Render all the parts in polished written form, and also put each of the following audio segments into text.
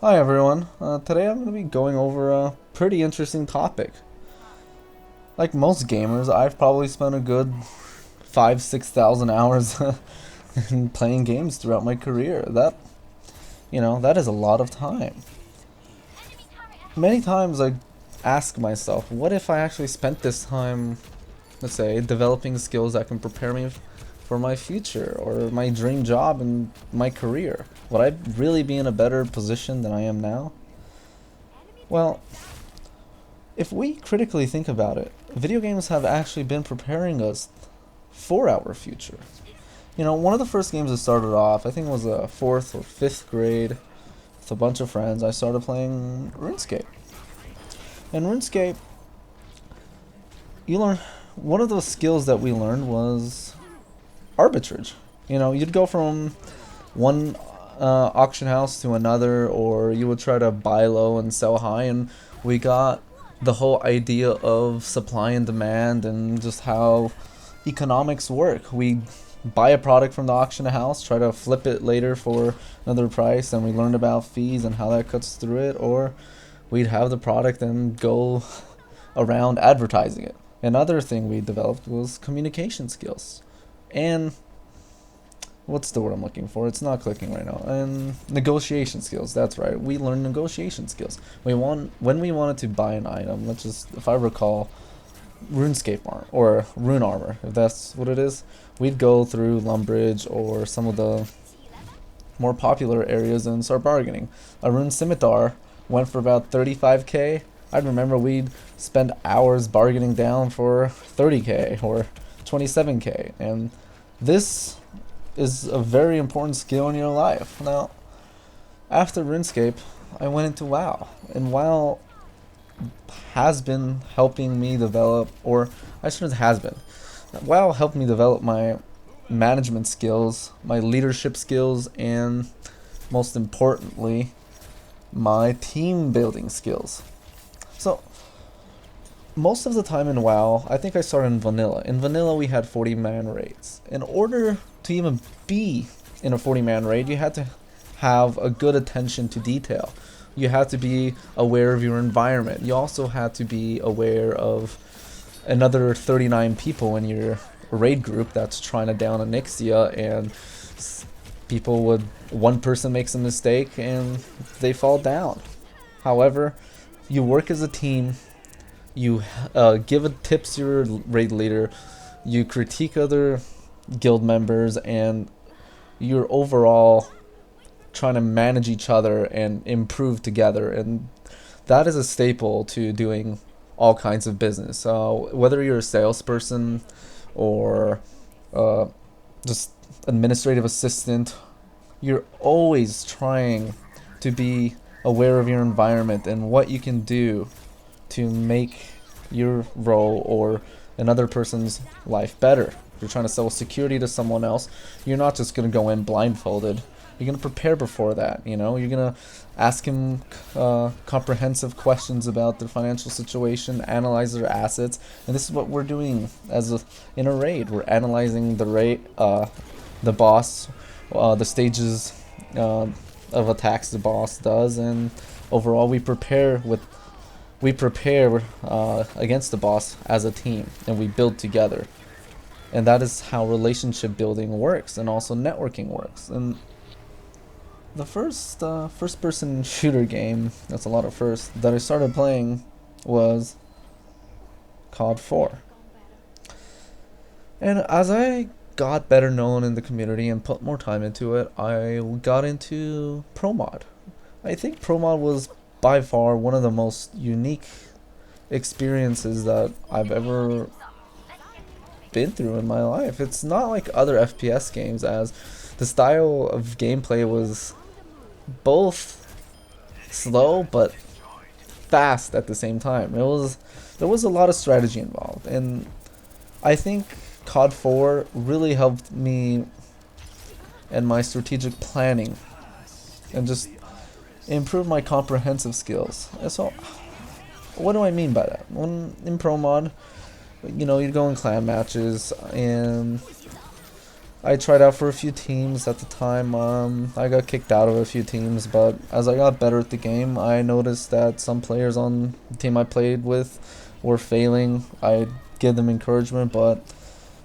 Hi everyone. Today I'm going to be going over a pretty interesting topic. Like most gamers, I've probably spent a good 5-6,000 hours in playing games throughout my career. That is a lot of time. Many times I ask myself, what if I actually spent this time, let's say, developing skills that can prepare me for my future or my dream job and my career? Would I really be in a better position than I am now? Well, if we critically think about it, video games have actually been preparing us for our future. One of the first games I started off, I think it was a fourth or fifth grade, with a bunch of friends. I started playing Runescape. And Runescape, you learn one of the skills that we learned was arbitrage. You'd go from one auction house to another, or you would try to buy low and sell high, and we got the whole idea of supply and demand and just how economics work. We buy a product from the auction house, try to flip it later for another price, and we learned about fees and how that cuts through it, or we'd have the product and go around advertising it. Another thing we developed was communication skills. And what's the word I'm looking for? It's not clicking right now. And negotiation skills. That's right. We learned negotiation skills. When we wanted to buy an item. If I recall, RuneScape armor or Rune armor, if that's what it is. We'd go through Lumbridge or some of the more popular areas and start bargaining. A Rune scimitar went for about 35k. I'd remember we'd spend hours bargaining down for 30k or 27k, and this is a very important skill in your life. Now, after RuneScape, I went into WoW, and WoW has been helping me develop, or I shouldn't has been. WoW helped me develop my management skills, my leadership skills, and most importantly, my team building skills. So, most of the time in WoW, I think I started in vanilla. In vanilla, we had 40-man raids. In order to even be in a 40-man raid, you had to have a good attention to detail. You had to be aware of your environment. You also had to be aware of another 39 people in your raid group that's trying to down a Nixia, and one person makes a mistake and they fall down. However, you work as a team. You give tips to your raid leader, you critique other guild members, and you're overall trying to manage each other and improve together. And that is a staple to doing all kinds of business. So whether you're a salesperson or just administrative assistant, you're always trying to be aware of your environment and what you can do to make your role or another person's life better. If you're trying to sell security to someone else, you're not just going to go in blindfolded. You're going to prepare before that. You're going to ask him comprehensive questions about their financial situation, analyze their assets, and this is what we're doing in a raid. We're analyzing the boss, the stages of attacks the boss does, and overall we prepare against the boss as a team, and we build together. And that is how relationship building works, and also networking works. And the first person shooter game, that's a lot of firsts, that I started playing was COD 4. And as I got better known in the community and put more time into it, I got into Pro Mod. I think Pro Mod was by far one of the most unique experiences that I've ever been through in my life. It's not like other FPS games, as the style of gameplay was both slow but fast at the same time. There was a lot of strategy involved, and I think COD 4 really helped me and my strategic planning and just improve my comprehensive skills. So what do I mean by that? When in Pro Mod, you'd go in clan matches, and I tried out for a few teams at the time. I got kicked out of a few teams, but as I got better at the game, I noticed that some players on the team I played with were failing. I give them encouragement, but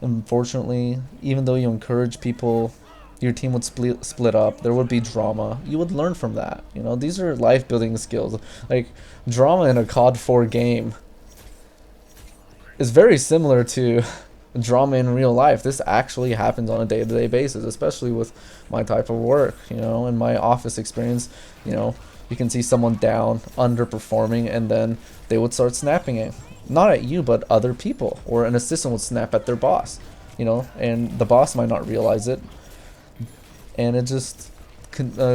unfortunately, even though you encourage people, your team would split up. There would be drama. You would learn from that. You know, these are life building skills. Like drama in a COD 4 game is very similar to drama in real life. This actually happens on a day-to-day basis, especially with my type of work. You know, in my office experience, you know, you can see someone down, underperforming, and then they would start snapping it. Not at you, but other people. Or an assistant would snap at their boss. You know, and the boss might not realize it. And it just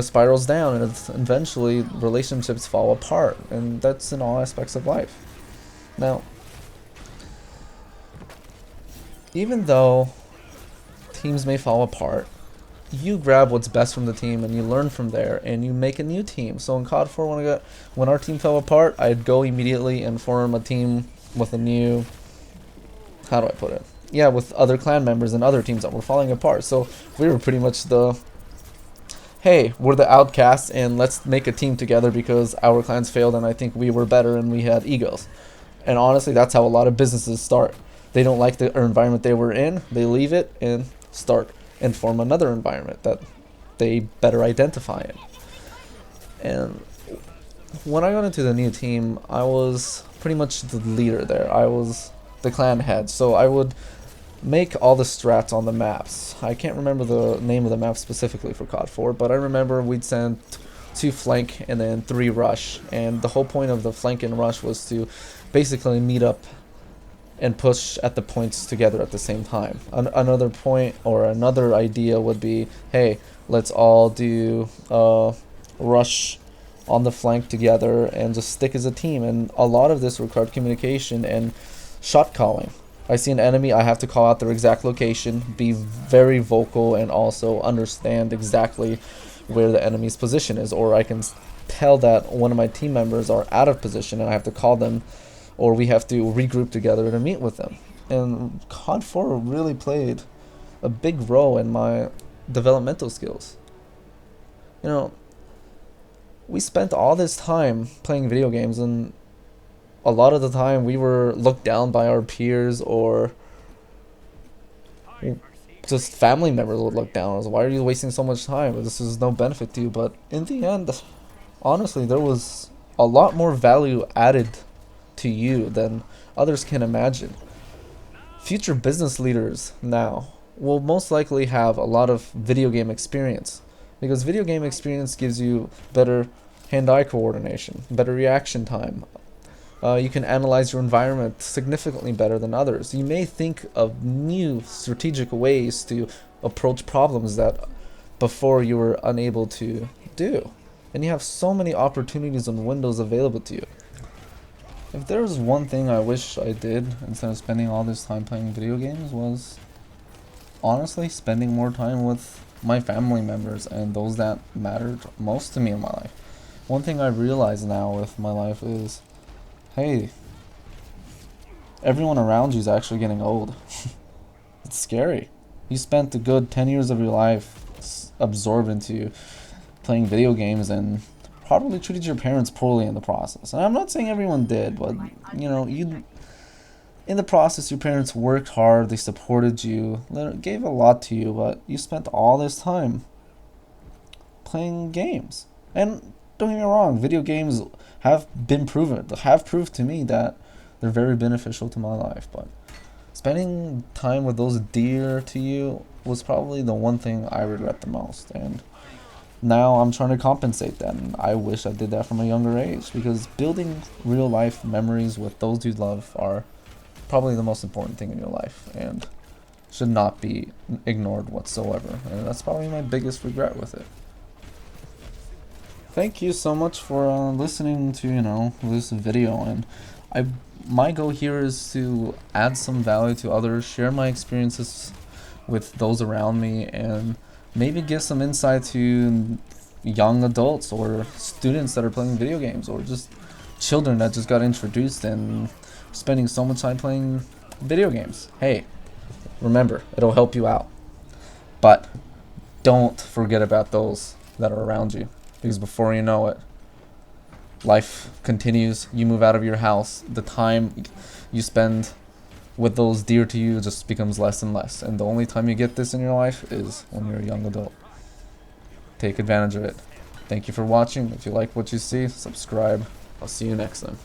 spirals down, and eventually relationships fall apart. And that's in all aspects of life. Now, even though teams may fall apart, you grab what's best from the team and you learn from there and you make a new team. So in COD 4, when our team fell apart, I'd go immediately and form a team with a new, how do I put it? Yeah, with other clan members and other teams that were falling apart. So we were pretty much the, hey, we're the outcasts and let's make a team together because our clans failed and I think we were better and we had egos. And honestly, that's how a lot of businesses start. They don't like the environment they were in, they leave it and start and form another environment that they better identify in. And when I got into the new team, I was pretty much the leader there. I was the clan head, so I would make all the strats on the maps. I can't remember the name of the map specifically for COD 4, but I remember we'd send 2 flank and then 3 rush, and the whole point of the flank and rush was to basically meet up and push at the points together at the same time. Another point or another idea would be, hey, let's all do rush on the flank together and just stick as a team. And a lot of this required communication and shot calling. I see an enemy, I have to call out their exact location, be very vocal, and also understand exactly where the enemy's position is. Or I can tell that one of my team members are out of position and I have to call them, or we have to regroup together to meet with them. And COD 4 really played a big role in my developmental skills. You know, we spent all this time playing video games, and a lot of the time we were looked down by our peers, or just family members would look down on us. Why are you wasting so much time? This is no benefit to you. But in the end, honestly, there was a lot more value added to you than others can imagine. Future business leaders now will most likely have a lot of video game experience, because video game experience gives you better hand-eye coordination, better reaction time. You can analyze your environment significantly better than others. You may think of new strategic ways to approach problems that before you were unable to do. And you have so many opportunities and windows available to you. If there was one thing I wish I did instead of spending all this time playing video games, was honestly spending more time with my family members and those that mattered most to me in my life. One thing I realize now with my life is, hey, everyone around you is actually getting old. It's scary. You spent a good 10 years of your life absorbed into playing video games and probably treated your parents poorly in the process. And I'm not saying everyone did, but you know, in the process, your parents worked hard, they supported you, gave a lot to you, but you spent all this time playing games. And don't get me wrong, video games have proved to me that they're very beneficial to my life, but spending time with those dear to you was probably the one thing I regret the most. And now I'm trying to compensate that, and I wish I did that from a younger age, because building real life memories with those you love are probably the most important thing in your life and should not be ignored whatsoever. And that's probably my biggest regret with it. Thank you so much for listening to, you know, this video, and my goal here is to add some value to others, share my experiences with those around me, and maybe give some insight to young adults or students that are playing video games, or just children that just got introduced and spending so much time playing video games. Hey, remember, it'll help you out. But don't forget about those that are around you, because before you know it, life continues. You move out of your house. The time you spend with those dear to you just becomes less and less. And the only time you get this in your life is when you're a young adult. Take advantage of it. Thank you for watching. If you like what you see, subscribe. I'll see you next time.